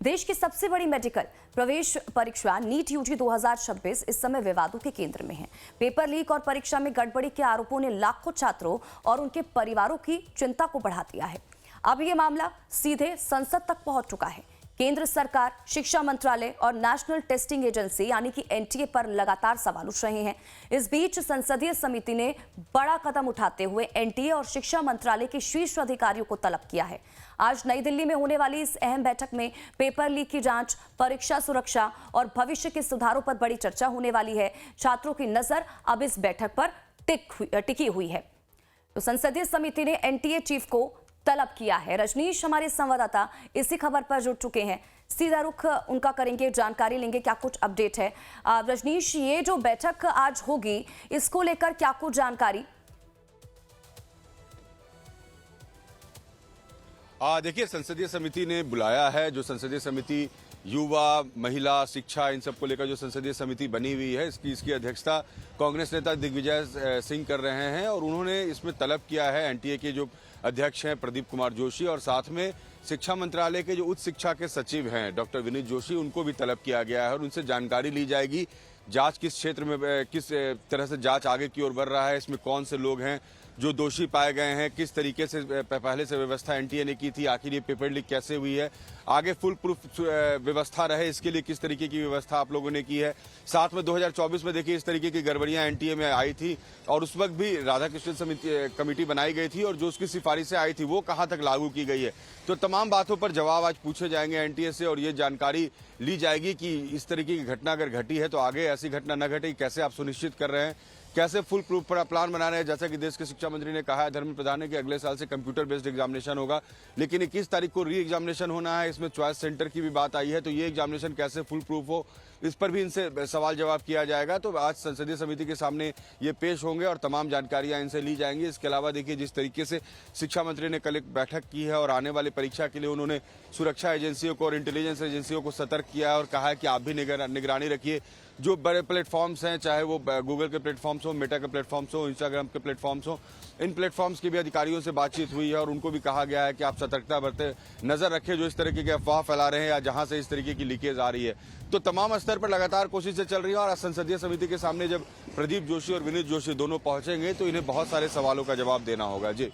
देश की सबसे बड़ी मेडिकल प्रवेश परीक्षा नीट यूजी 2026 इस समय विवादों के केंद्र में है। पेपर लीक और परीक्षा में गड़बड़ी के आरोपों ने लाखों छात्रों और उनके परिवारों की चिंता को बढ़ा दिया है। अब यह मामला सीधे संसद तक पहुंच चुका है। केंद्र सरकार, शिक्षा मंत्रालय और नेशनल टेस्टिंग एजेंसी यानी कि एनटीए पर लगातार सवाल उठ रहे हैं। इस बीच संसदीय समिति ने बड़ा कदम उठाते हुए एनटीए और शिक्षा मंत्रालय के शीर्ष अधिकारियों को तलब किया है। आज नई दिल्ली में होने वाली इस अहम बैठक में पेपर लीक की जांच, परीक्षा सुरक्षा और भविष्य के सुधारों पर बड़ी चर्चा होने वाली है। छात्रों की नजर अब इस बैठक पर टिकी हुई है। तो संसदीय समिति ने एनटीए चीफ को तलब किया है। रजनीश हमारे संवाददाता इसी खबर पर जुड़ चुके हैं। सीधा रुख उनका करेंगे, जानकारी लेंगे क्या कुछ अपडेट है। रजनीश, ये जो बैठक आज होगी इसको लेकर क्या कुछ जानकारी? देखिए, संसदीय समिति ने बुलाया है। जो संसदीय समिति युवा, महिला, शिक्षा, इन सब को लेकर जो संसदीय समिति बनी हुई है, इसकी अध्यक्षता कांग्रेस नेता दिग्विजय सिंह कर रहे हैं और उन्होंने इसमें तलब किया है एनटीए के जो अध्यक्ष हैं प्रदीप कुमार जोशी और साथ में शिक्षा मंत्रालय के जो उच्च शिक्षा के सचिव हैं डॉक्टर विनीत जोशी, उनको भी तलब किया गया है और उनसे जानकारी ली जाएगी जांच किस क्षेत्र में, किस तरह से जांच आगे की ओर बढ़ रहा है, इसमें कौन से लोग हैं जो दोषी पाए गए हैं, किस तरीके से पहले से व्यवस्था एनटीए ने की थी, आखिर ये पेपर लीक कैसे हुई है, आगे फुल प्रूफ व्यवस्था रहे इसके लिए किस तरीके की व्यवस्था आप लोगों ने की है। साथ में 2024 में देखिए इस तरीके की गड़बड़ियां एनटीए में आई थी और उस वक्त भी राधाकृष्णन कमेटी बनाई गई थी और जो उसकी सिफारिशें आई थी वो कहां तक लागू की गई है। तो तमाम बातों पर जवाब आज पूछे जाएंगे एनटीए से और ये जानकारी ली जाएगी कि इस तरीके की घटना अगर घटी है तो आगे ऐसी घटना न घटे, कैसे आप सुनिश्चित कर रहे हैं, कैसे फुल प्रूफ प्लान बना रहे हैं। जैसा कि देश के शिक्षा मंत्री ने कहा है, धर्मेंद्र प्रधान ने, कि अगले साल से कंप्यूटर बेस्ड एग्जामिनेशन होगा, लेकिन 21 तारीख को री एग्जामिनेशन होना है। इसमें चॉइस सेंटर की भी बात आई है, तो ये एग्जामिनेशन कैसे फुल प्रूफ हो, इस पर भी इनसे सवाल जवाब किया जाएगा। तो आज संसदीय समिति के सामने ये पेश होंगे और तमाम जानकारियां इनसे ली जाएंगी। इसके अलावा देखिए जिस तरीके से शिक्षा मंत्री ने कल एक बैठक की है और आने वाली परीक्षा के लिए उन्होंने सुरक्षा एजेंसियों को और इंटेलिजेंस एजेंसियों को सतर्क किया है और कहा है कि आप भी निगरानी रखिए। जो बड़े प्लेटफॉर्म्स हैं, चाहे वो गूगल के प्लेटफॉर्म्स हो, मेटा के प्लेटफॉर्म्स हो, इंस्टाग्राम के प्लेटफॉर्म्स हो, इन प्लेटफॉर्म्स के भी अधिकारियों से बातचीत हुई है और उनको भी कहा गया है कि आप सतर्कता बरते, नजर रखें जो इस तरीके के अफवाह फैला रहे हैं या जहां से इस तरीके की लीकेज आ रही है। तो तमाम स्तर पर लगातार कोशिशें चल रही है और संसदीय समिति के सामने जब प्रदीप जोशी और विनीत जोशी दोनों पहुंचेंगे तो इन्हें बहुत सारे सवालों का जवाब देना होगा। जी।